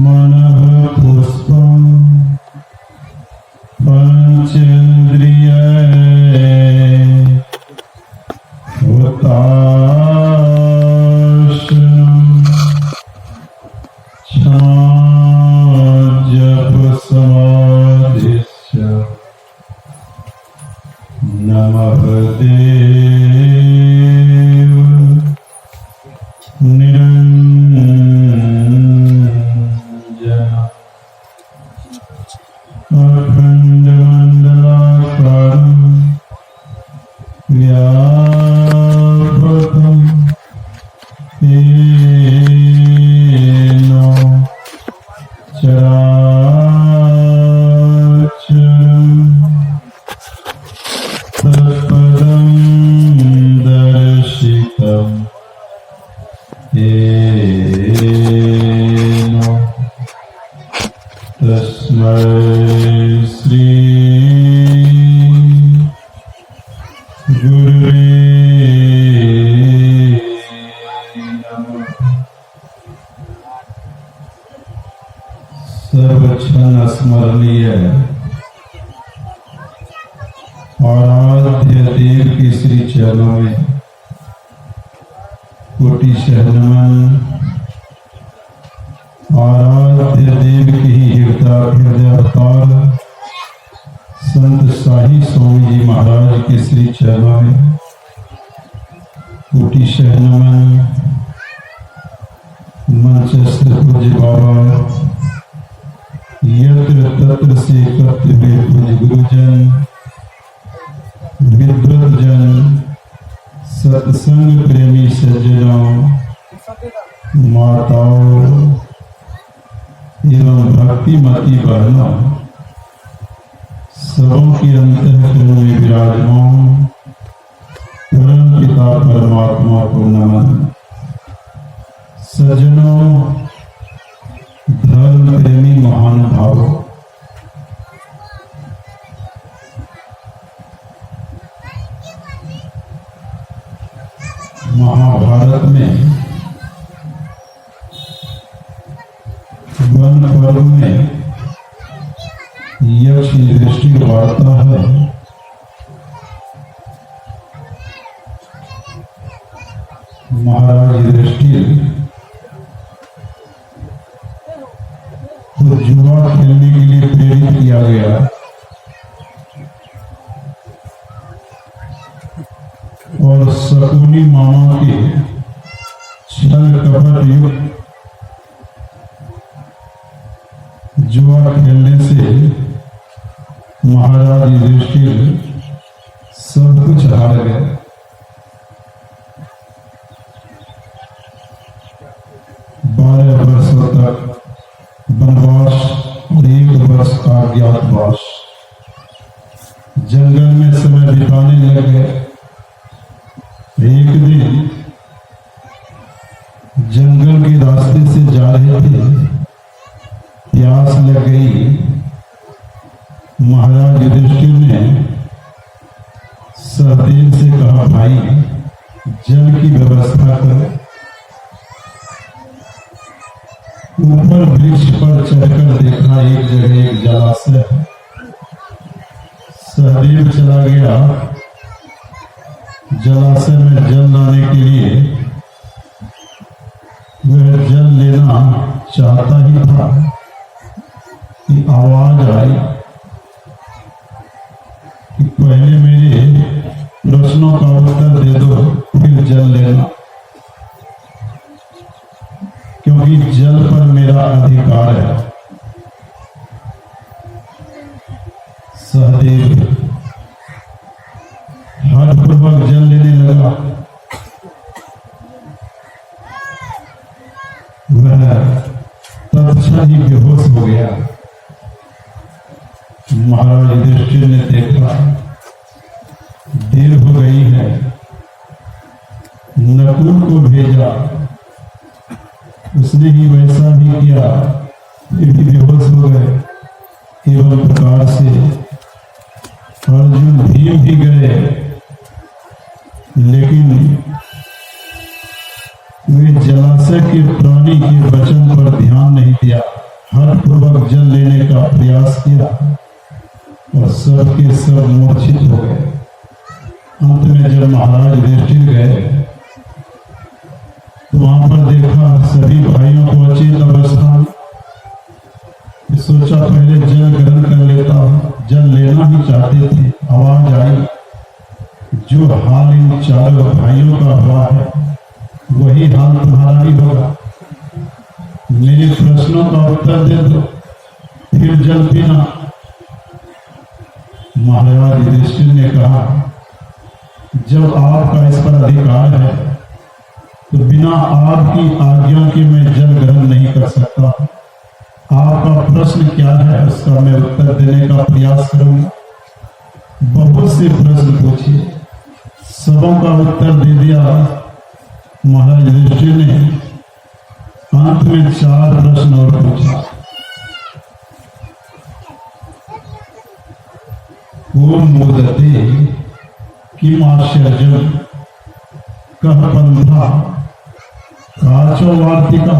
मनः पुष्पं पंचेन्द्रियैः हुताशनं जपसमाधिश्च नमः देव निरञ्जन अखण्डमण्डलाकारं व्यापकं येन चराचरं तत्पदं दर्शितं येन तस्मै श्री गुरुवे नमः। सर्वक्षण स्मरणीय आराध्य देव के श्री चरणों में कोटि शरणमन। आराध्य देव की हृदय अवतार संत शाही स्वामी जी महाराज के श्री चरणों में कोटि शरणमन। मंचस्थ पूज्य बाबा यत्र तत्र से एकत्र हुए पूज्य गुरुजन विद्वतजन सत्संग प्रेमी सज्जनों माताओं एवं भक्तिमती बहनों सबों की अंतःकरण में विराजमान परम पिता परमात्मा को नमन। सज्जनों धर्म प्रेमी महानुभावों महाभारत में वन पर्व में यक्ष दृष्टि वार्ता है। महाराज दृष्टि तो जुआ खेलने के लिए प्रेरित किया गया। और शकुनी मामा के छल कपट युक्त जुआ खेलने से महाराज युधिष्ठिर सब कुछ हार गए। 12 वर्षों तक वनवास और 1 वर्ष का अज्ञातवास जंगल में समय बिताने लगे। एक दिन जंगल के रास्ते से जा रहे थे, प्यास लग गई। महाराज युधिष्ठिर ने सहदेव से कहा, भाई जल की व्यवस्था करो। ऊपर वृक्ष पर चढ़कर देखा एक जगह एक जलाशय। सहदेव चला गया जलाशय में जल लाने के लिए। वह जल लेना चाहता ही था कि आवाज आई कि पहले मेरे प्रश्नों का उत्तर दे दो, फिर जल लेना, क्योंकि जल पर मेरा अधिकार है। सहदेव हठपूर्वक जल लेने लगा। वह तत्क्षण ही बेहोश हो गया। महाराज युधिष्ठिर ने देखा देर हो गई है, नकुल को भेजा। उसने ही वैसा भी किया, फिर भी बेहोश हो गए। एवं प्रकार से अर्जुन भीम भी गए, लेकिन वे जलाशय के प्राणी के वचन पर ध्यान नहीं दिया। बलपूर्वक जल लेने का प्रयास किया और सबके सब मूर्छित हो गए। अंत में जब महाराज युधिष्ठिर गए तो वहां पर देखा सभी भाइयों को अचेत अवस्था में। सोचा पहले जल ग्रहण कर लेता हूं। जल लेना ही चाहते थे, आवाज आई, जो हाल इन चारों भाइयों का हुआ है वही हाल तुम्हारा भी होगा। मेरे प्रश्नों का उत्तर दे दो, फिर जल पीना। महाराज युधिष्ठिर ने कहा, जब आपका इस पर अधिकार है तो बिना आपकी आज्ञा के मैं जल ग्रहण नहीं कर सकता। आपका प्रश्न क्या है उसका मैं उत्तर देने का प्रयास करूंगा। बहुत से प्रश्न पूछिए, सबों का उत्तर दे दिया महाराज युधिष्ठिर ने। अंत में 4 प्रश्न और पूछा। ओम मोदते किम आश्चर्यम कह पंथा काचो वार्तिका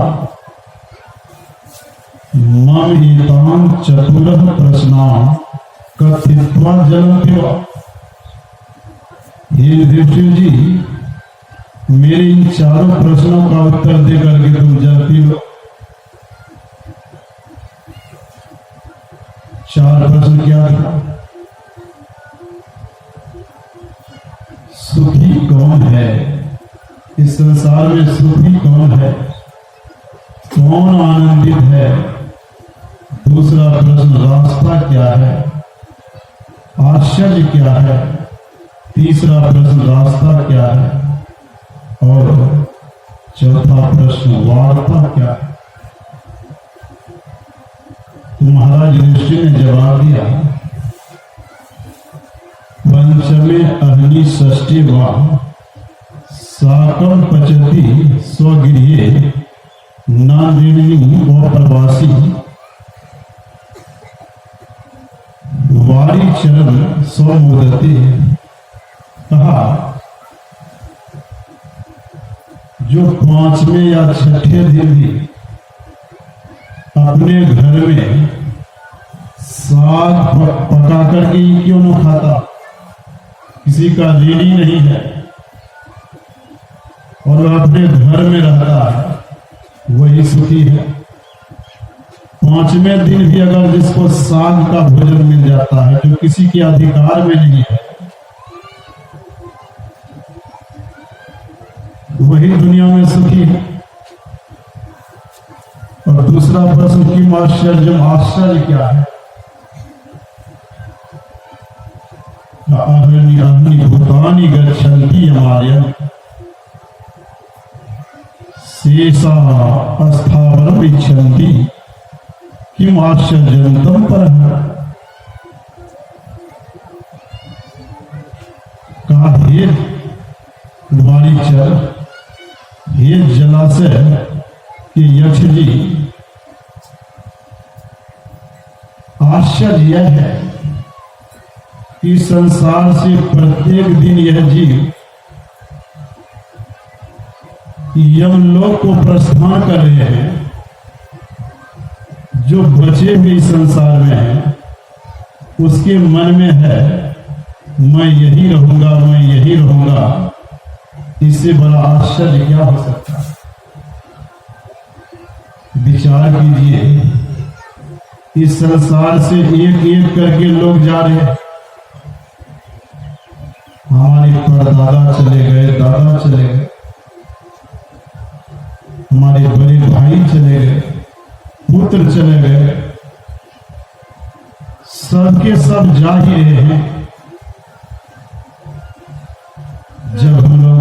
मम एतान चतुरः प्रश्नान् कथित्वा जलं पिबा। हे युधिष्ठिर जी, मेरे इन चारों प्रश्नों का उत्तर दे करके तुम जल पी लो। 4 प्रश्न क्या था? सुखी कौन है इस संसार में? सुखी कौन है? कौन आनंदित है? दूसरा प्रश्न, रास्ता क्या है? आश्चर्य क्या है? तीसरा प्रश्न, रास्ता क्या है? और चौथा प्रश्न, वार्ता क्या है? तो महाराज युधिष्ठिर ने जवाब दिया, पंचमे अग्नि षष्ठी वा साकं पचति स्वगृहे नादिनी व प्रवासी वारी चरण स्वमोदते। कहा, जो 5वें या 6ठे दिन भी अपने घर में साग पका करके क्यों न खाता, किसी का ऋणी नहीं है और वह अपने घर में रहता है, वही सुखी है। 5वें दिन भी अगर जिसको साग का भोजन मिल जाता है जो किसी के अधिकार में नहीं है, वही दुनिया में सुखी है। और दूसरा प्रश्न, किम आश्चर्यम, आश्चर्य क्या है? अग्नि भूतानि गच्छन्ति यमालयम् शेषा अस्थावरम् इच्छन्ति किम आश्चर्यं तम परः। कहा, हे वारीचर, हे जलाशय के यक्ष जी, आश्चर्य यह है कि संसार से प्रत्येक दिन यह जीव यमलोक को प्रस्थान कर रहे हैं। जो बचे हुए संसार में है उसके मन में है मैं यही रहूंगा, मैं यही रहूंगा। इससे बड़ा आश्चर्य क्या हो सकता है? विचार कीजिए, इस संसार से एक एक करके लोग जा रहे हैं। हमारे परदादा चले गए, दादा चले गए, हमारे बड़े भाई चले गए, पुत्र चले गए, सबके सब जा ही रहे हैं। जब हम लोग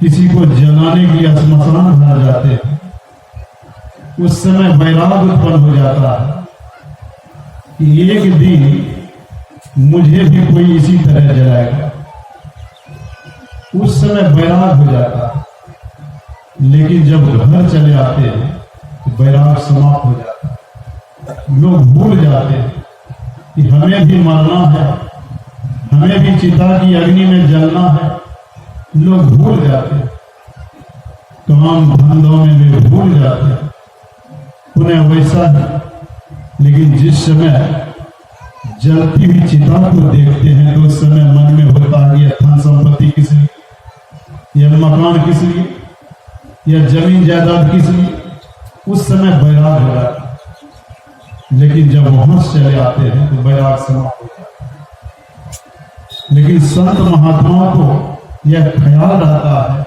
किसी को जलाने के लिए श्मशान भर जाते हैं, उस समय वैराग उत्पन्न हो जाता है कि एक दिन मुझे भी कोई इसी तरह जलाएगा। उस समय वैराग हो जाता है, लेकिन जब घर चले आते हैं तो वैराग समाप्त हो जाता है। लोग भूल जाते हैं कि हमें भी मरना है, हमें भी चिता की अग्नि में जलना है। लोग भूल जाते हैं, काम धंधों में भी भूल जाते हैं, पुनः वैसा ही। लेकिन जिस समय जलती हुई चिता को देखते हैं तो उस समय मन में होता है यह धन संपत्ति किस लिए, यह मकान किस लिए, यह जमीन जायदाद किस लिए। उस समय बैराग हो जाता है, लेकिन जब वहां से चले आते हैं तो बैराग समाप्त हो जाता है। लेकिन संत महात्माओं को यह ख्याल रहता है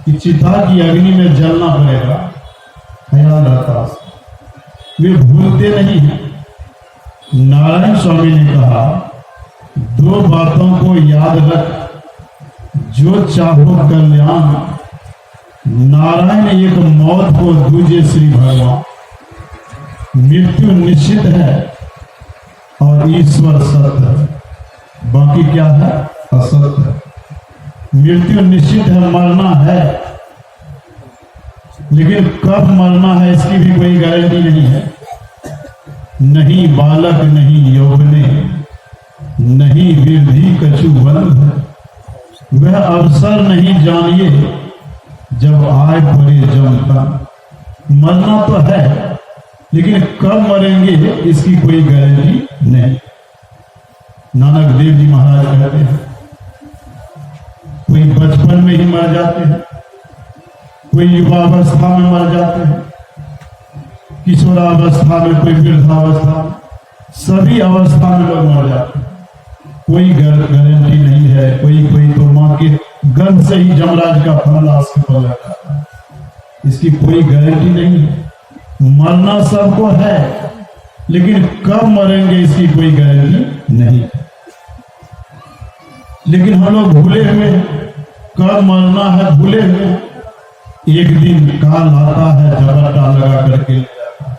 कि चिता की अग्नि में जलना पड़ेगा, ख्याल रहता है, वे भूलते नहीं हैं। नारायण स्वामी ने कहा, दो बातों को याद रख, जो चाहो कल्याण, नारायण एक मौत को दूजे श्री भगवान। मृत्यु निश्चित है और ईश्वर सत्य है, बाकी क्या है असत्य। मृत्यु निश्चित है, मरना है, लेकिन कब मरना है इसकी भी कोई गारंटी नहीं है। नहीं बालक नहीं यौवने, नहीं वृद्धि कछु बंध, वह अवसर नहीं जानिए, जब आए परे जमता। मरना तो है, लेकिन कब मरेंगे इसकी कोई गारंटी नहीं। नानक देव जी महाराज कहते हैं, कोई बचपन में ही मर जाते हैं, कोई युवावस्था में मर जाते हैं, किशोरावस्था में, कोई वृद्धावस्था में, सभी अवस्था में लोग मर जाते हैं। कोई गारंटी नहीं है। कोई तो मां के गर्भ से ही जमराज का फल उसके पल जाता है, इसकी कोई गारंटी नहीं है। मरना सबको है, लेकिन कब मरेंगे इसकी कोई गारंटी नहीं। लेकिन हम लोग भूले हुए, कब मरना है भूले हुए। एक दिन काल आता है, झपटा लगा करके ले जाता है,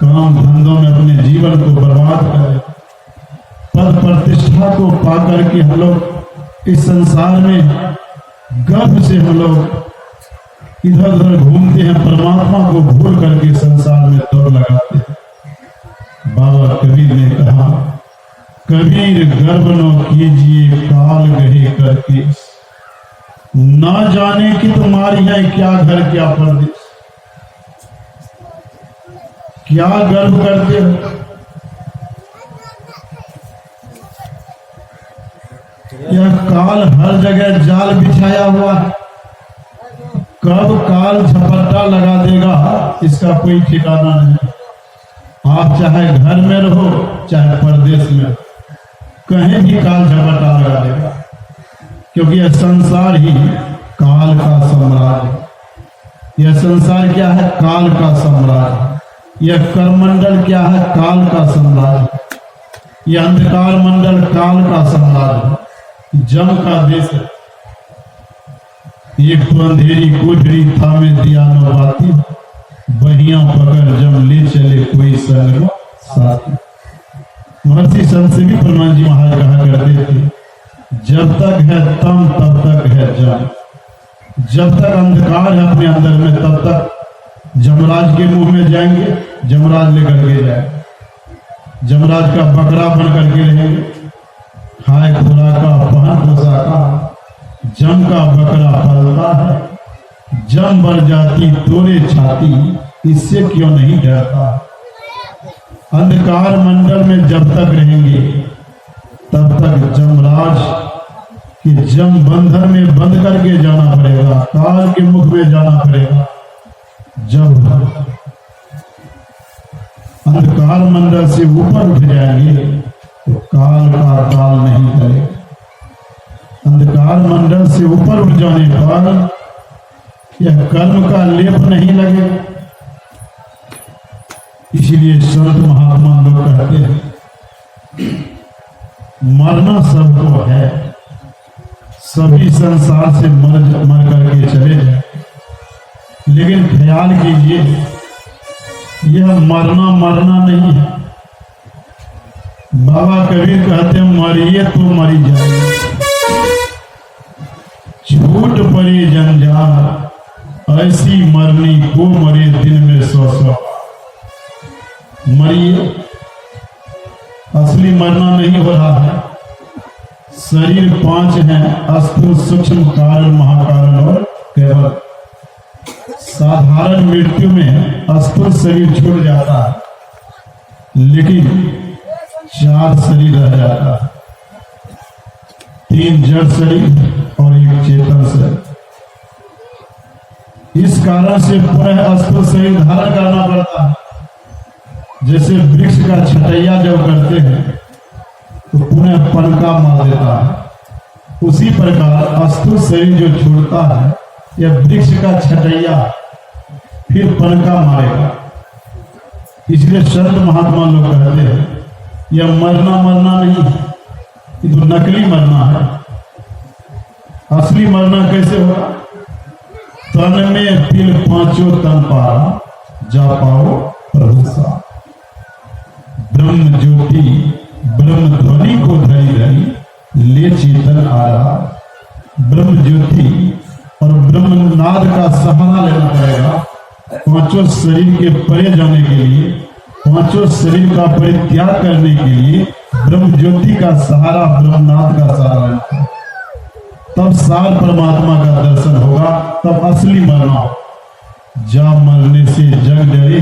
काम धंधों में अपने जीवन को बर्बाद करे, पद प्रतिष्ठा को पाकर के हम लोग इस संसार में गर्व से हम लोग इधर उधर घूमते हैं, परमात्मा को भूल करके संसार में दौड़ लगाते हैं। बाबा कबीर ने कहा, कबीर गर्व न कीजिए काल गहे करके, ना जाने कि तुम्हारी है क्या घर क्या परदेश। क्या गर्व करते हो, यह काल हर जगह जाल बिछाया हुआ है, कब काल झपट्टा लगा देगा इसका कोई ठिकाना नहीं। आप चाहे घर में रहो चाहे परदेश में, कहीं भी काल झपट्टा लगा देगा, क्योंकि यह संसार ही काल का साम्राज्य। यह संसार क्या है, काल का साम्राज्य। यह करमंडल क्या है, काल का साम्राज्य। यह अंधकार मंडल काल का साम्राज्य, जम का देश है। एक तो अंधेरी कोठरी था में दिया न बाती, बहिया पकड़ जम ले चले कोई संग साथी। महर्षि संत सेवी परमानंद जी महाराज कहा करते थे, जब तक है तम तब तक है जम। जब तक अंधकार है अपने अंदर में, तब तक जमराज के मुंह में जाएंगे, जमराज लेकर के जाए, जमराज का बकरा बन करके रहेंगे, खाए खुराका पहन पोशाका, जम का बकरा पलता है, जम बर जाती तोरे छाती, इससे क्यों नहीं डरता। अंधकार मंडल में जब तक रहेंगे तब तक जमराज के जम बंधन में बंद करके जाना पड़ेगा, काल के मुख में जाना पड़ेगा। जब अंधकार मंडल से ऊपर उठ जाएंगे तो काल का काल नहीं करेगा। अंधकार मंडल से ऊपर उठ जाने पर यह कर्म का लेप नहीं लगेगा। इसलिए संत महात्मा लोग कहते हैं, मरना सबको है, सभी संसार से मर करके चले जाए, लेकिन ख्याल कीजिए यह मरना नहीं है। बाबा कबीर कहते हैं, मरिए तो मरी जाए, छूट पड़ी जंजाल, ऐसी मरनी को मरे दिन में 100 मरिए। असली मरना नहीं हो रहा है। शरीर 5 हैं, स्थूल सूक्ष्म कारण महाकारण और केवल। साधारण मृत्यु में स्थूल शरीर छूट जाता है, लेकिन 4 शरीर रह जाता है, 3 जड़ शरीर और 1 चेतन शरीर। इस कारण से पुनः स्थूल शरीर धारण करना पड़ता है। जैसे वृक्ष का छटैया जब करते हैं तो पुनः पनका मार देता है, उसी प्रकार स्थूल शरीर जो छोड़ता है यह वृक्ष का छटैया फिर पनका मारेगा। इसलिए संत महात्मा लोग कहते हैं यह मरना नहीं, ये तो नकली मरना है। असली मरना कैसे होगा? तन में तिल 5 तन पारा, जा पाओ प्रभु सा। ब्रह्म ज्योति ब्रह्म ध्वनि को धरी रही ले चेतन आ रहा। ब्रह्म ज्योति और ब्रह्म नाद का सहारा लेना पड़ेगा 5 शरीर के परे जाने के लिए, 5 शरीर का परित्याग करने के लिए ब्रह्म ज्योति का सहारा, ब्रह्मनाद का सहारा लेना है। तब सार परमात्मा का दर्शन होगा, तब असली मरना हो। जा मरने से जग डरे,